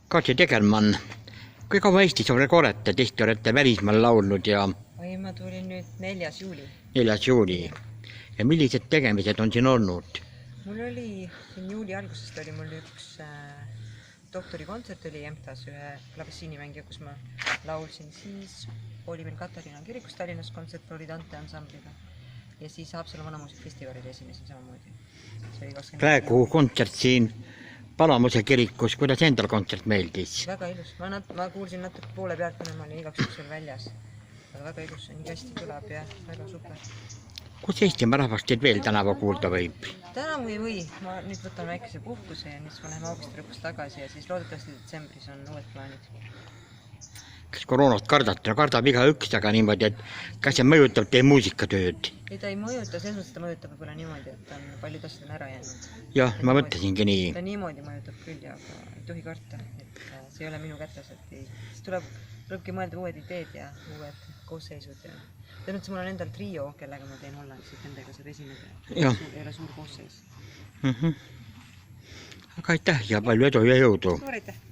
Katja Tegelmann, kui kaua Eestis olete, tihti olete välismaal laulnud ja Oi, ma tulin nüüd 4. juuli. 4. juuli. Ja millised tegemised on siin olnud? Mul oli siin juuli algusest oli mul üks doktorikontsert oli EMTA-s ühe klavissiinimängija, kus ma laulsin. Siis oli meil Katariina kirikus Tallinnas kontsert Floridante ansambliga ja siis Haapsalu vanamuusikfestivalil esinesin samamoodi. See oli 20. Praegu kontsert siin Palamuse kirikus, kuidas endal kontsert meeldis? Väga ilus. Ma kuulsin natuke poole pealt, kuna ma olin igaks juhuks veel väljas. Aga väga ilus, nii hästi kõlab ja väga super. Kus Eestimaa rahvast teid veel tänava kuulda võib? Tänavu ei või. Ma nüüd võtan väikese puhkuse ja nüüd me läheme augusti lõpus tagasi ja siis loodetavasti detsembris on uued plaanid. Kas koroonat kardate? No kardab igaüks, aga niimoodi, et kas see mõjutab teie muusikatööd? Ei, ta ei mõjuta, selles mõttes ta mõjutab võib-olla niimoodi, et on paljud asjad on ära jäänud. Jah, ma mõtlesingi nii. Ta niimoodi mõjutab küll, aga ei tohi karta, et see ei ole minu kätes, et siis tulebki mõelda uued ideed ja uued koosseisud ja tõenäoliselt mul on endal trio, kellega ma teen Hollandis, et nendega saab esineda. Ei ole suur koosseis. Aga aitäh ja palju edu ja jõudu! Suur aitäh!